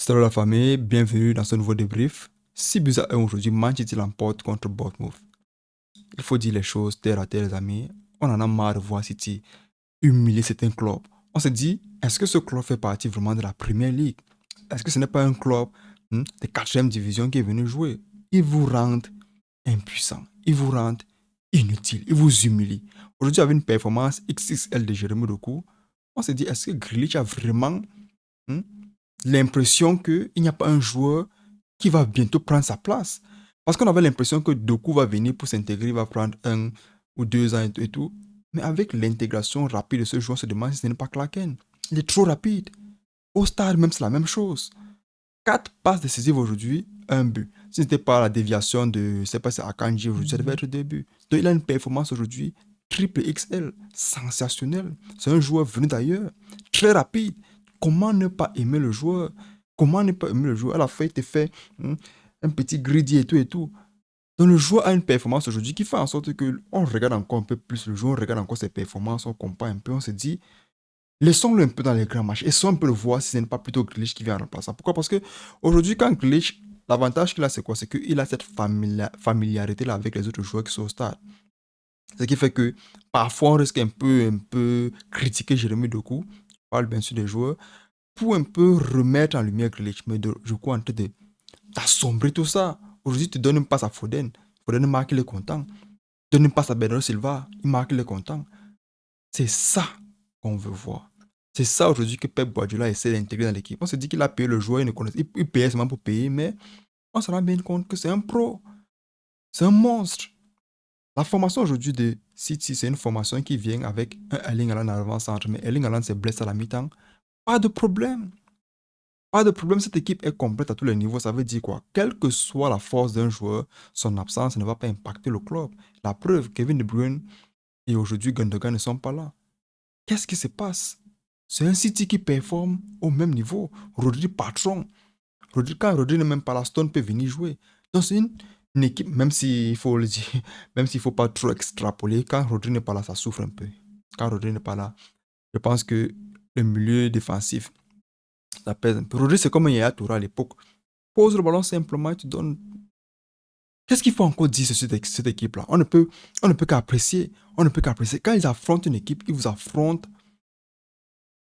Salut la famille, bienvenue dans ce nouveau débrief. 6 buts à 1 aujourd'hui, Manchester l'emporte contre Bournemouth. Il faut dire les choses terre à terre les amis. On en a marre de voir City humilier certains clubs. On se dit, est-ce que ce club fait partie vraiment de la Premier League? Est-ce que ce n'est pas un club de 4e division qui est venu jouer? Ils vous rendent impuissants, ils vous rendent inutiles, ils vous humilient. Aujourd'hui, avec une performance XXL de Jérémy Doku, on se dit, est-ce que Grealish a vraiment hmm, l'impression qu'il n'y a pas un joueur qui va bientôt prendre sa place. Parce qu'on avait l'impression que Doku va venir pour s'intégrer, il va prendre 1 ou 2 ans et tout. Mais avec l'intégration rapide de ce joueur, on se demande si ce n'est pas Klaken. Il est trop rapide. Au stade même, c'est la même chose. 4 passes décisives aujourd'hui, un but. Si ce n'était pas la déviation de, je ne sais pas si c'est Akanji aujourd'hui, ça devait être 2 buts. Donc il a une performance aujourd'hui triple XL, sensationnelle. C'est un joueur venu d'ailleurs, très rapide. Comment ne pas aimer le joueur? Comment ne pas aimer le joueur? À la fin, il te fait un petit greedy et tout et tout. Donc le joueur a une performance aujourd'hui qui fait en sorte que on regarde encore un peu plus le joueur, on regarde encore ses performances, on compare un peu, on se dit, laissons-le un peu dans les grands matchs. Essayons un peu de voir si ce n'est pas plutôt Grealish qui vient en remplaçant. Pourquoi? Parce que aujourd'hui, quand Grealish, l'avantage qu'il a, c'est quoi? C'est qu'il a cette familiarité-là avec les autres joueurs qui sont au stade. Ce qui fait que parfois, on risque un peu critiquer Jérémy Doku, je parle bien sûr des joueurs, pour un peu remettre en lumière Grealish. Mais je crois en train d'assombrer tout ça. Aujourd'hui, tu donnes une passe à Foden. Foden marque, il est content. Tu donnes une passe à Bernardo Silva, il marque, il est content. C'est ça qu'on veut voir. C'est ça aujourd'hui que Pep Guardiola essaie d'intégrer dans l'équipe. On se dit qu'il a payé le joueur, il payait seulement pour payer, mais on se rend bien compte que c'est un pro. C'est un monstre. La formation aujourd'hui de City, c'est une formation qui vient avec un Erling Haaland en avant-centre, mais Erling Haaland s'est blessé à la mi-temps. Pas de problème. Pas de problème, cette équipe est complète à tous les niveaux. Ça veut dire quoi? Quelle que soit la force d'un joueur, son absence ne va pas impacter le club. La preuve, Kevin De Bruyne et aujourd'hui Gundogan ne sont pas là. Qu'est-ce qui se passe? C'est un City qui performe au même niveau. Rodri patron. Quand Rodri n'est même pas là, Stone peut venir jouer. Donc c'est une équipe, même s'il faut le dire, même s'il ne faut pas trop extrapoler, quand Rodri n'est pas là, ça souffre un peu. Quand Rodri n'est pas là, je pense que le milieu défensif, ça pèse un peu. Rodri, c'est comme un Yaya Touré à l'époque. Pose le ballon simplement, tu donnes. Qu'est-ce qu'il faut encore dire sur cette équipe-là? On ne peut qu'apprécier. On ne peut qu'apprécier. Quand ils affrontent une équipe, ils vous affrontent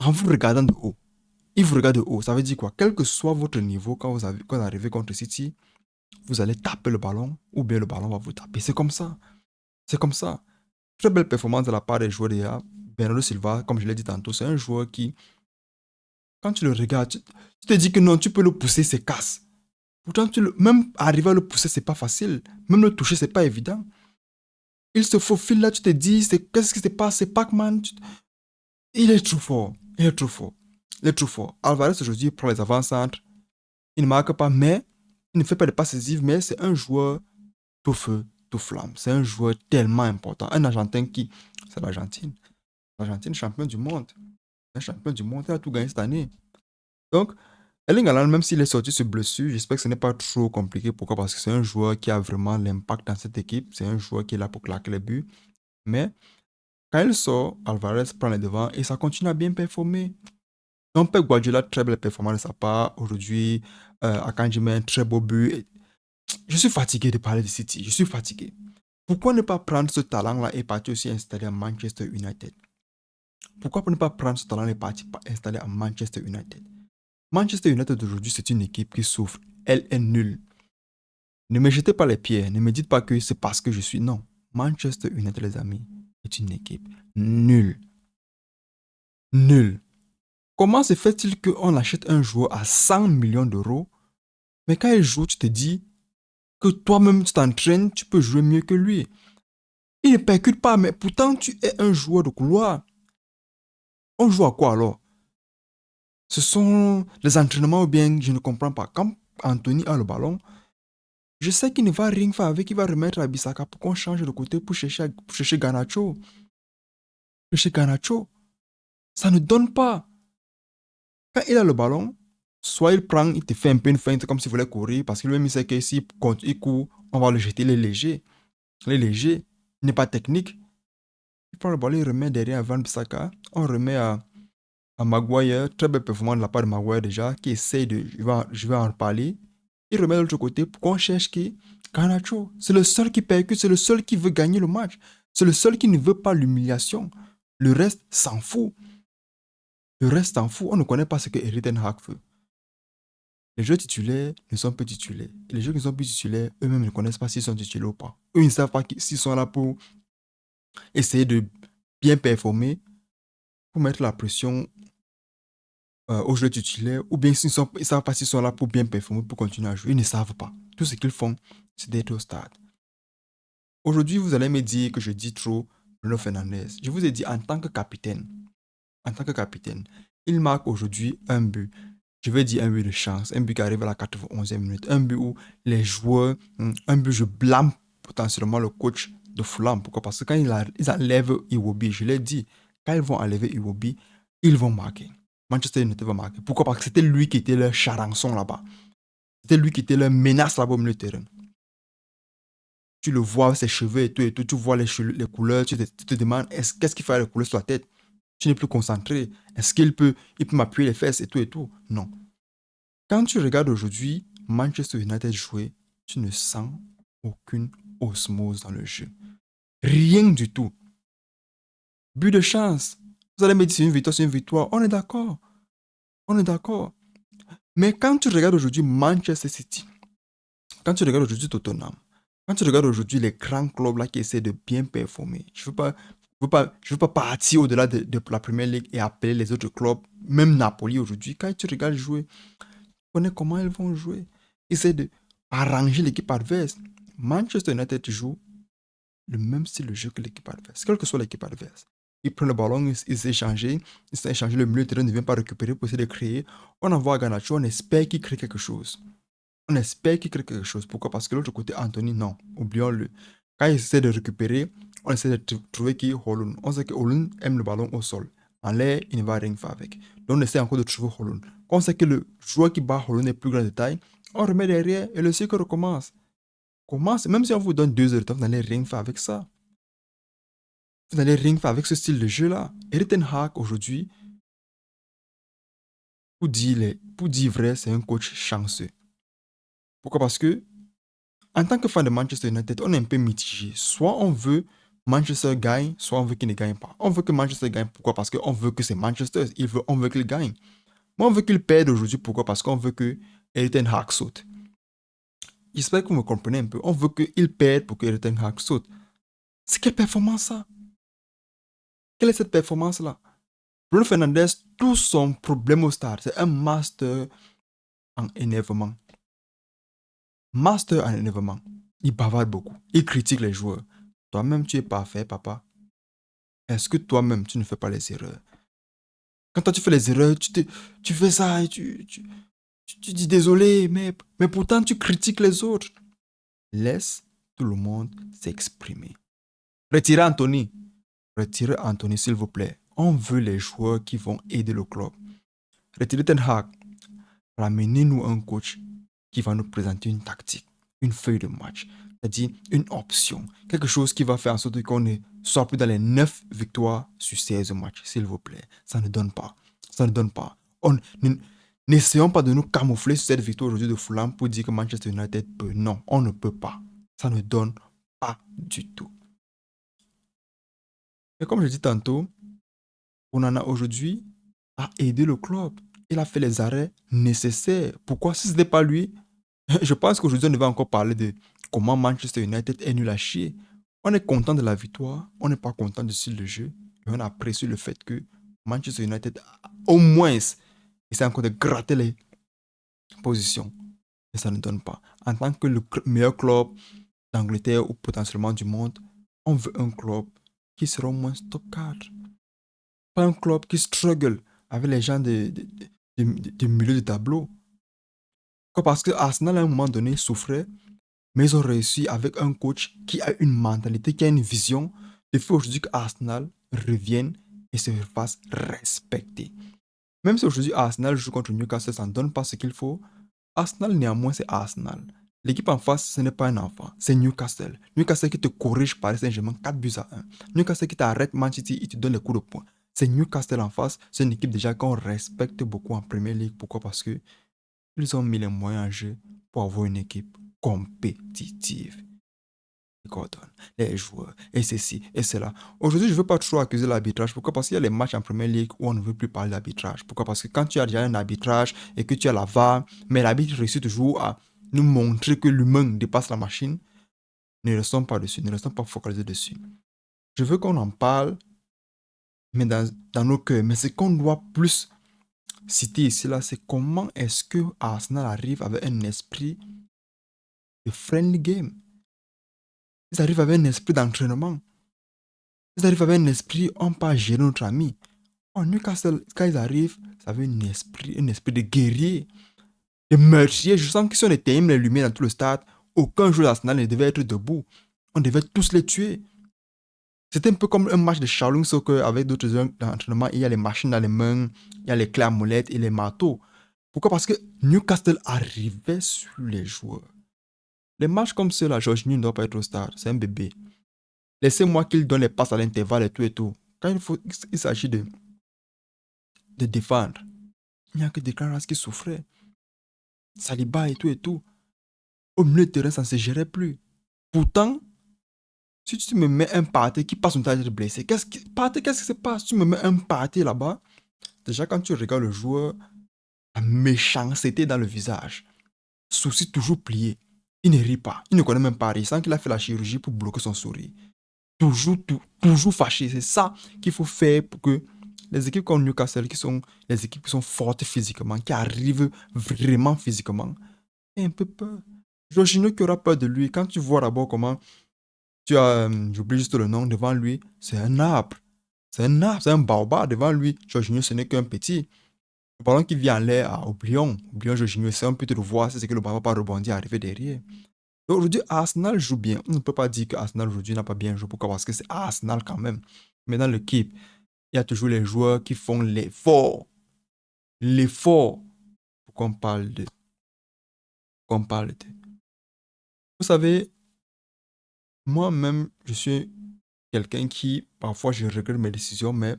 en vous regardant de haut. Ils vous regardent de haut. Ça veut dire quoi? Quel que soit votre niveau, quand vous arrivez contre City, vous allez taper le ballon ou bien le ballon va vous taper. C'est comme ça. C'est comme ça. Très belle performance de la part des joueurs déjà. Bernardo Silva, comme je l'ai dit tantôt, c'est un joueur qui, quand tu le regardes, tu te dis que non, tu peux le pousser, c'est casse. Pourtant, même arriver à le pousser, c'est pas facile. Même le toucher, c'est pas évident. Il se faufile là, tu te dis, qu'est-ce qui se passe? C'est Pac-Man. Il est trop fort. Il est trop fort. Il est trop fort. Alvarez aujourd'hui prend les avant-centres. Il ne marque pas, mais il ne fait pas de passes décisives, mais c'est un joueur tout feu, tout flamme. C'est un joueur tellement important. Un Argentin qui, c'est l'Argentine. L'Argentine, champion du monde. Un champion du monde, il a tout gagné cette année. Donc, Erling Haaland, même s'il est sorti sur blessure, j'espère que ce n'est pas trop compliqué. Pourquoi? Parce que c'est un joueur qui a vraiment l'impact dans cette équipe. C'est un joueur qui est là pour claquer les buts. Mais quand il sort, Alvarez prend les devants et ça continue à bien performer. Donc, Pep Guardiola, très belle performance de sa part. Aujourd'hui, Akanji met un très beau but. Je suis fatigué de parler de City. Je suis fatigué. Pourquoi ne pas prendre ce talent-là et partir aussi installer à Manchester United? Pourquoi ne pas prendre ce talent et partir installer à Manchester United? Manchester United aujourd'hui, c'est une équipe qui souffre. Elle est nulle. Ne me jetez pas les pierres. Ne me dites pas que c'est parce que je suis. Non. Manchester United, les amis, est une équipe nulle. Nulle. Comment se fait-il qu'on achète un joueur à 100 millions d'euros, mais quand il joue, tu te dis que toi-même, tu t'entraînes, tu peux jouer mieux que lui. Il ne percute pas, mais pourtant, tu es un joueur de couloir. On joue à quoi alors? Ce sont les entraînements ou bien je ne comprends pas. Quand Anthony a le ballon, je sais qu'il ne va rien faire avec, il va remettre à Bissaka pour qu'on change de côté pour chercher Garnacho. Chercher Garnacho. Ça ne donne pas. Quand il a le ballon, soit il prend, il te fait un peu une feinte comme s'il voulait courir, parce que lui-même il sait que s'il court, on va le jeter les légers. Les légers, il n'est pas technique. Il prend le ballon, il remet derrière à Van Bissaka, on remet à À Maguire, très belle performance de la part de Maguire déjà, qui essaye de... Je vais en reparler. Il remet de l'autre côté pour qu'on cherche qui Garnacho. C'est le seul qui percute, c'est le seul qui veut gagner le match. C'est le seul qui ne veut pas l'humiliation. Le reste s'en fout. Le reste s'en fout. On ne connaît pas ce que Erik ten Hag veut. Les joueurs titulaires ne sont pas titulaires. Et les joueurs qui ne sont plus titulaires, eux-mêmes ne connaissent pas s'ils sont titulaires ou pas. Eux, ils ne savent pas s'ils sont là pour essayer de bien performer, pour mettre la pression aux joueurs titulaires, ou bien s'ils ne savent pas s'ils sont là pour bien performer, pour continuer à jouer. Ils ne savent pas. Tout ce qu'ils font, c'est d'être au stade. Aujourd'hui, vous allez me dire que je dis trop Bruno Fernandes. Je vous ai dit en tant que capitaine, il marque aujourd'hui un but. Je vais dire un but de chance, un but qui arrive à la 91e minute, un but où les joueurs, un but je blâme potentiellement le coach de Fulham. Pourquoi? Parce que quand ils enlèvent Iwobi, je l'ai dit, quand ils vont enlever Iwobi, ils vont marquer. Manchester United va marquer. Pourquoi? Parce que c'était lui qui était leur charançon là-bas. C'était lui qui était leur menace là-bas au milieu de terrain. Tu le vois, ses cheveux et tout, tu vois les couleurs, tu te demandes qu'est-ce qu'il fait avec les couleurs sur la tête. Tu n'es plus concentré. Est-ce qu'il peut m'appuyer les fesses et tout. Non. Quand tu regardes aujourd'hui Manchester United jouer, tu ne sens aucune osmose dans le jeu. Rien du tout. But de chance. Vous allez me dire c'est une victoire. On est d'accord. Mais quand tu regardes aujourd'hui Manchester City, quand tu regardes aujourd'hui Tottenham, quand tu regardes aujourd'hui les grands clubs là qui essaient de bien performer, je veux pas partir au-delà de la Premier League et appeler les autres clubs, même Napoli aujourd'hui. Quand tu regardes jouer, tu connais comment ils vont jouer. Ils essaient de arranger l'équipe adverse. Manchester United joue le même style de jeu que l'équipe adverse, quelle que soit l'équipe adverse. Ils prennent le ballon, ils s'échangent, le milieu de terrain ne vient pas récupérer pour essayer de créer. On envoie Garnacho, on espère qu'il crée quelque chose. Pourquoi? Parce que l'autre côté, Anthony, non. Oublions-le. Quand il essaie de récupérer, on essaie de trouver qui est Holland. On sait que Holland aime le ballon au sol. En l'air, il ne va rien faire avec. Donc, on essaie encore de trouver Holland. Quand on sait que le joueur qui bat Holland est plus grand de taille, on remet derrière et le cycle recommence. Même si on vous donne 2 heures de temps, vous n'allez rien faire avec ça. Vous n'allez rien faire avec ce style de jeu-là. Erik ten Hag, aujourd'hui, pour dire vrai, c'est un coach chanceux. Pourquoi? Parce que en tant que fan de Manchester United, on est un peu mitigé. Soit on veut Manchester gagne, soit on veut qu'il ne gagne pas. On veut que Manchester gagne. Pourquoi? Parce qu'on veut que c'est Manchester. On veut qu'il gagne. Moi, on veut qu'il perde aujourd'hui. Pourquoi? Parce qu'on veut que Erik ten Hag saute. J'espère que vous me comprenez un peu. On veut qu'il perde pour que Erik ten Hag saute. C'est quelle performance ça? Quelle est cette performance-là? Bruno Fernandes, tout son problème au stade, c'est un master en énervement. Il bavarde beaucoup. Il critique les joueurs. Toi-même, tu es parfait, papa. Est-ce que toi-même, tu ne fais pas les erreurs? Quand toi, tu fais les erreurs, tu fais ça et tu dis désolé, mais pourtant, tu critiques les autres. Laisse tout le monde s'exprimer. Retirez Anthony, s'il vous plaît. On veut les joueurs qui vont aider le club. Retirez Ten Hag. Ramenez-nous un coach qui va nous présenter une tactique, une feuille de match, c'est-à-dire une option, quelque chose qui va faire en sorte qu'on ne soit plus dans les 9 victoires sur 16 matchs, s'il vous plaît. Ça ne donne pas. N'essayons pas de nous camoufler sur cette victoire aujourd'hui de Fulham pour dire que Manchester United peut. Non, on ne peut pas. Ça ne donne pas du tout. Et comme je dis tantôt, on en a aujourd'hui à aider le club. Il a fait les arrêts nécessaires. Pourquoi? Si ce n'était pas lui, je pense qu'aujourd'hui, on devait encore parler de comment Manchester United est nul à chier. On est content de la victoire, on n'est pas content du style de jeu, et on apprécie le fait que Manchester United, au moins, essaie encore de gratter les positions. Et ça ne donne pas. En tant que le meilleur club d'Angleterre ou potentiellement du monde, on veut un club qui sera au moins top 4. Pas un club qui struggle avec les gens du milieu de tableau. Parce que Arsenal, à un moment donné, souffrait, mais ils ont réussi avec un coach qui a une mentalité, qui a une vision, de faire aujourd'hui que Arsenal revienne et se fasse respecter. Même si aujourd'hui Arsenal joue contre Newcastle, ça ne donne pas ce qu'il faut. Arsenal, néanmoins, c'est Arsenal. L'équipe en face, ce n'est pas un enfant, c'est Newcastle. Newcastle qui te corrige Paris Saint-Germain 4 buts à 1. Newcastle qui t'arrête Manchester City et te donne les coups de poing. C'est Newcastle en face. C'est une équipe déjà qu'on respecte beaucoup en Premier League. Pourquoi? Parce que ils ont mis les moyens en jeu pour avoir une équipe compétitive. Gordon, les joueurs, et ceci, et cela. Aujourd'hui, je ne veux pas trop accuser l'arbitrage. Pourquoi? Parce qu'il y a les matchs en Premier League où on ne veut plus parler d'arbitrage. Pourquoi? Parce que quand tu as déjà un arbitrage et que tu as la VAR, mais l'arbitre réussit toujours à nous montrer que l'humain dépasse la machine, ne restons pas dessus, ne restons pas focalisés dessus. Je veux qu'on en parle, mais dans nos cœurs. Mais ce qu'on doit plus citer ici, là, c'est comment est-ce que Arsenal arrive avec un esprit de friendly game. Ils arrivent avec un esprit d'entraînement. Ils arrivent avec un esprit, on peut gérer notre ami. En Newcastle, quand ils arrivent, ça avait un esprit de guerrier, de meurtrier. Je sens que si on éteignait les lumières dans tout le stade, aucun joueur d'Arsenal ne devait être debout. On devait tous les tuer. C'était un peu comme un match de Shaolin Soccer avec d'autres joueurs d'entraînement. Il y a les machines dans les mains, il y a les clés à molette et les marteaux. Pourquoi? Parce que Newcastle arrivait sur les joueurs. Les matchs comme ceux-là, Jorginho ne doit pas être au stade. C'est un bébé. Laissez-moi qu'il donne les passes à l'intervalle et tout et tout. Quand il s'agit de défendre, il n'y a que Declan Rice qui souffrait. Saliba et tout et tout. Au milieu de terrain, ça ne se gérait plus. Pourtant, si tu me mets un Partey qui passe son temps à être blessé, qu'est-ce qui se passe? Tu me mets un Partey là-bas. Déjà, quand tu regardes le joueur, la méchanceté dans le visage. Sourcil toujours plié. Il ne rit pas. Il ne connaît même pas rire. Il sent qu'il a fait la chirurgie pour bloquer son sourire. Toujours fâché. C'est ça qu'il faut faire pour que les équipes comme Newcastle, qui sont les équipes qui sont fortes physiquement, qui arrivent vraiment physiquement, aient un peu peur. Jorginho qui aura peur de lui. Quand tu vois d'abord comment tu as, j'oublie juste le nom, devant lui, c'est un arbre. C'est un arbre, c'est un baobab devant lui. Jorginho, ce n'est qu'un petit. Le ballon qui vient en l'air, oublions Jorginho, c'est un peu de le voir, c'est que le ballon va pas rebondir, arriver derrière. Donc aujourd'hui, Arsenal joue bien. On ne peut pas dire que Arsenal aujourd'hui n'a pas bien joué. Pourquoi? Parce que c'est Arsenal quand même. Mais dans l'équipe, il y a toujours les joueurs qui font l'effort. L'effort. Pourquoi on parle de... Vous savez, moi-même, je suis quelqu'un qui, parfois, je regrette mes décisions, mais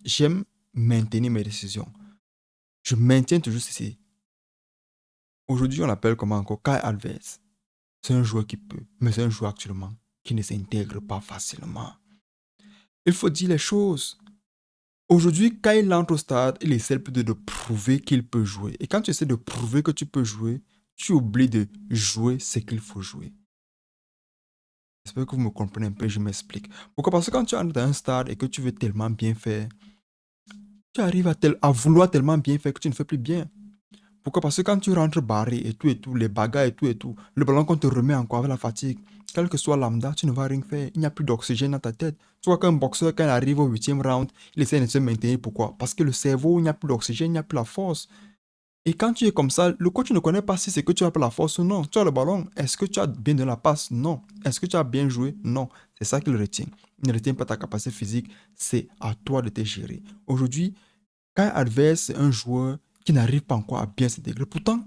j'aime maintenir mes décisions. Je maintiens toujours ceci. Aujourd'hui, on l'appelle comment encore? Kai Havertz. C'est un joueur qui peut, mais c'est un joueur actuellement qui ne s'intègre pas facilement. Il faut dire les choses. Aujourd'hui, quand il entre au stade, il essaie plutôt de prouver qu'il peut jouer. Et quand tu essaies de prouver que tu peux jouer, tu oublies de jouer ce qu'il faut jouer. J'espère que vous me comprenez un peu, je m'explique. Pourquoi? Parce que quand tu entres dans un stade et que tu veux tellement bien faire, tu arrives à vouloir tellement bien faire que tu ne fais plus bien. Pourquoi? Parce que quand tu rentres barré et tout, les bagarres et tout, le ballon qu'on te remet encore avec la fatigue, quel que soit lambda, tu ne vas rien faire. Il n'y a plus d'oxygène dans ta tête. Tu vois qu'un boxeur, quand il arrive au 8e round, il essaie de se maintenir. Pourquoi? Parce que le cerveau, il n'y a plus d'oxygène, il n'y a plus la force. Et quand tu es comme ça, le coach ne connaît pas si c'est que tu as pas la force ou non. Tu as le ballon. Est-ce que tu as bien de la passe? Non. Est-ce que tu as bien joué? Non. C'est ça qu'il retient. Il ne retient pas ta capacité physique. C'est à toi de te gérer. Aujourd'hui, Kai Havertz, c'est un joueur qui n'arrive pas encore à bien s'intégrer. Pourtant,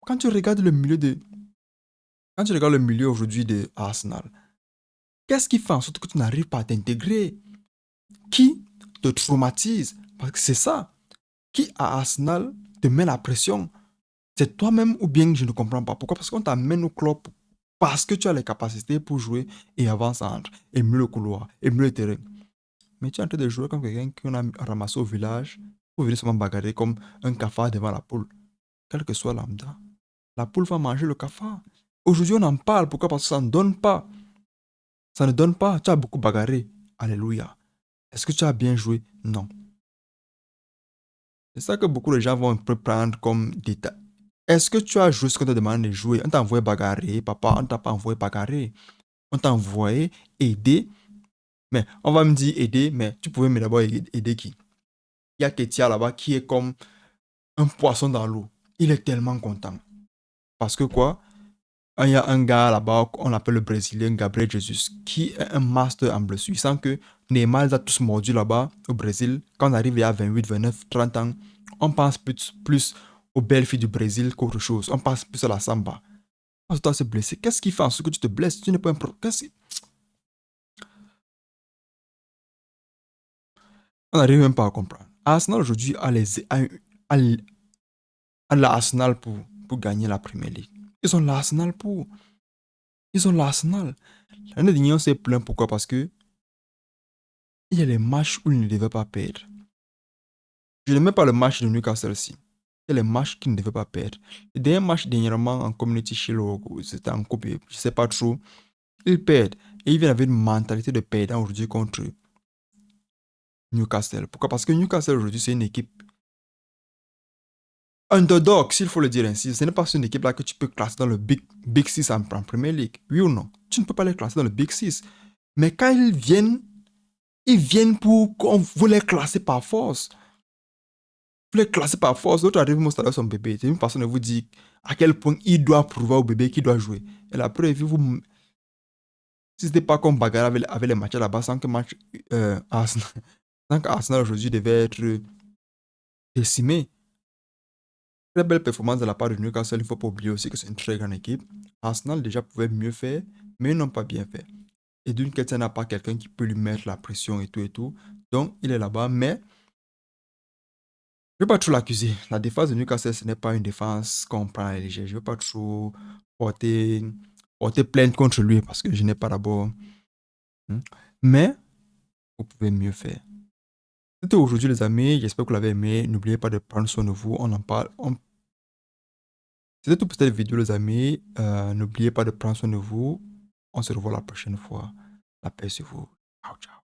quand tu regardes le milieu aujourd'hui de Arsenal, qu'est-ce qui fait en sorte que tu n'arrives pas à t'intégrer? Qui te traumatise? Parce que c'est ça. Qui à Arsenal te met la pression? C'est toi-même ou bien je ne comprends pas. Pourquoi? Parce qu'on t'amène au club parce que tu as les capacités pour jouer et avant-centre, et mieux le couloir, et mieux le terrain. Mais tu es en train de jouer comme quelqu'un qu'on a ramassé au village pour venir seulement bagarrer comme un cafard devant la poule. Quel que soit lambda, la poule va manger le cafard. Aujourd'hui, on en parle. Pourquoi? Parce que ça ne donne pas. Ça ne donne pas. Tu as beaucoup bagarré. Alléluia. Est-ce que tu as bien joué? Non. C'est ça que beaucoup de gens vont un peu prendre comme détail. Est-ce que tu as joué ce qu'on te demande de jouer? On t'a envoyé bagarrer, papa. On ne t'a pas envoyé bagarrer. On t'a envoyé aider. Mais on va me dire aider, mais tu pouvais me d'abord aider qui? Il y a Ketia là-bas qui est comme un poisson dans l'eau. Il est tellement content. Parce que quoi? Il y a un gars là-bas, on l'appelle le Brésilien Gabriel Jesus, qui est un master en blessure. Il sent que Neymar les a tous mordus là-bas au Brésil. Quand on arrive il y a 28, 29, 30 ans, on pense plus aux belles filles du Brésil qu'autre chose. On pense plus à la samba. Quand tu dois se blesser, qu'est-ce qui fait en sorte que tu te blesses? Tu n'es pas un pro. On n'arrive même pas à comprendre. Arsenal aujourd'hui a l'Arsenal pour gagner la Premier League. Ils ont l'Arsenal pour. Ils ont l'Arsenal. L'année dernière, on s'est plaint. Pourquoi? Parce que il y a les matchs où ils ne devaient pas perdre. Je n'aime pas le match de Newcastle-ci. Il y a les matchs qu'ils ne devaient pas perdre. Le dernier match dernièrement en Community Shield, c'était en coupe, je ne sais pas trop. Ils perdent. Et ils viennent avec une mentalité de perdant aujourd'hui contre Newcastle. Pourquoi? Parce que Newcastle aujourd'hui, c'est une équipe underdog, s'il faut le dire ainsi. Ce n'est pas une équipe là que tu peux classer dans le Big Six en Premier League. Oui ou non? Tu ne peux pas les classer dans le Big Six. Mais quand ils viennent pour qu'on vous les classer par force. Vous les classez par force. L'autre arrive au stade de son bébé. Une personne vous dit à quel point il doit prouver au bébé qu'il doit jouer. Et la preuve, si ce n'était pas comme bagarre avec les matchs là-bas, sans que match Arsenal, sans qu'Arsenal aujourd'hui devait être décimé. Très belle performance de la part de Newcastle. Il ne faut pas oublier aussi que c'est une très grande équipe. Arsenal déjà pouvait mieux faire, mais ils n'ont pas bien fait. Et d'une quête, n'a pas quelqu'un qui peut lui mettre la pression et tout et tout. Donc, il est là-bas, mais je ne veux pas trop l'accuser. La défense de Newcastle, ce n'est pas une défense qu'on prend à la légère. Je ne veux pas trop porter, porter plainte contre lui parce que je n'ai pas d'abord. Mais, vous pouvez mieux faire. C'était aujourd'hui, les amis. J'espère que vous l'avez aimé. N'oubliez pas de prendre soin de vous. On en parle. C'était tout pour cette vidéo, les amis. N'oubliez pas de prendre soin de vous. On se revoit la prochaine fois. La paix sur vous. Ciao, ciao.